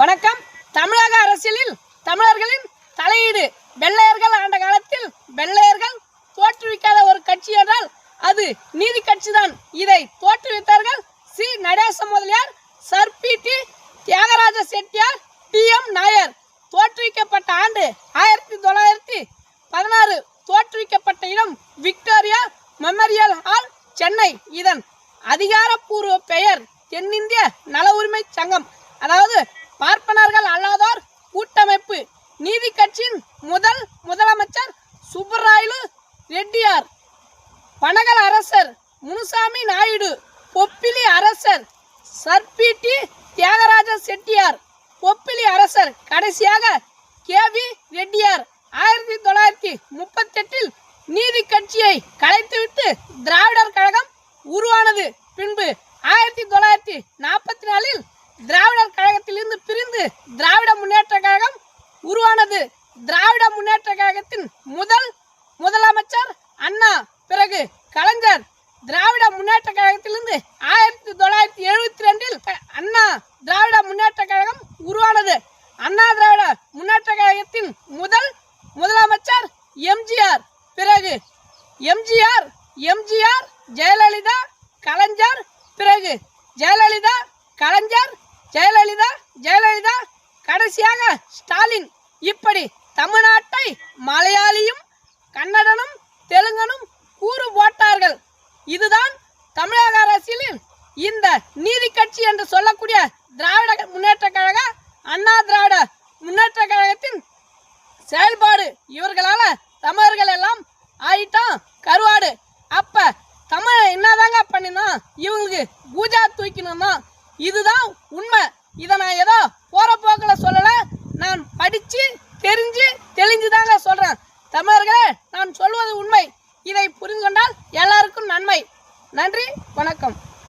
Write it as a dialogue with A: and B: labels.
A: வணக்கம். தமிழக அரசியலில் தமிழர்களின் தலையீடு. வெள்ளையர்கள் ஆண்ட காலத்தில் வெள்ளையர்கள் தோற்றுவிக்காத ஒரு கட்சி என்றால் அது நீதி கட்சி தான். இதை தோற்றுவித்தார்கள் C. Natesa Mudaliar, Sir P T. Thyagaraja Chettiar, T M. Nair. தோற்றுவிக்கப்பட்ட ஆண்டு 1916. தோற்றுவிக்கப்பட்ட இடம் விக்டோரியா மெமோரியல் ஹால், சென்னை. இதன் அதிகாரப்பூர்வ பெயர் தென்னிந்திய நல உரிமை சங்கம், அதாவது பார்ப்பனர்கள் அல்லாதோர் கூட்டமைப்பு. நீதி கட்சியின் முதலமைச்சர் சுப்பராயலு ரெட்டியார். பனகல் அரசர் முனுசாமி நாயுடு. பொப்பிலி அரசர் சர் பி.டி. தியாகராஜ செட்டியார். பொப்பிலி அரசர் கடைசியாக கே.வி. ரெட்டியார். 1938 நீதி கட்சியை கலைத்துவிட்டு திராவிடர் கழகம் உருவானது. பின்பு 1944 திராவிடர் கழகத்திலிருந்து பிரிந்து திராவிட முன்னேற்ற கழகம் உருவானது. திராவிட முன்னேற்ற கழகத்தின் முதலமைச்சர் அண்ணா, பிறகு கலைஞர். திராவிட முன்னேற்ற கழகத்திலிருந்து 1972 அண்ணா திராவிட முன்னேற்ற கழகம் உருவானது. அண்ணா திராவிட முன்னேற்ற கழகத்தின் முதலமைச்சர் எம்ஜிஆர், பிறகு எம்ஜிஆர், ஜெயலலிதா, கலைஞர், பிறகு ஜெயலலிதா, கலைஞர், ஜெயலலிதா, கடைசியாக ஸ்டாலின். இப்படி தமிழ்நாட்டை மலையாளியும் கன்னடனும் தெலுங்கனும் கூறு போட்டார்கள். இதுதான் தமிழக அரசியலில் இந்த நீதி கட்சி என்று சொல்லக்கூடிய திராவிட முன்னேற்ற கழக, அண்ணா திராவிட முன்னேற்ற கழகத்தின் செயல்பாடு. இவர்களால தமிழர்கள் எல்லாம் ஆயிட்டான் கருவாடு. அப்ப தமிழ் என்னதாங்க பண்ணினா இவங்களுக்கு பூஜா தூக்கணும்னா இதுதான் உண்மை. இதை நான் ஏதோ போற போக்கில் சொல்லலை, நான் படித்து தெளிஞ்சுதாங்க சொல்கிறேன். தமிழர்களே, நான் சொல்வது உண்மை. இதை புரிந்து கொண்டால் எல்லாருக்கும் நன்மை. நன்றி, வணக்கம்.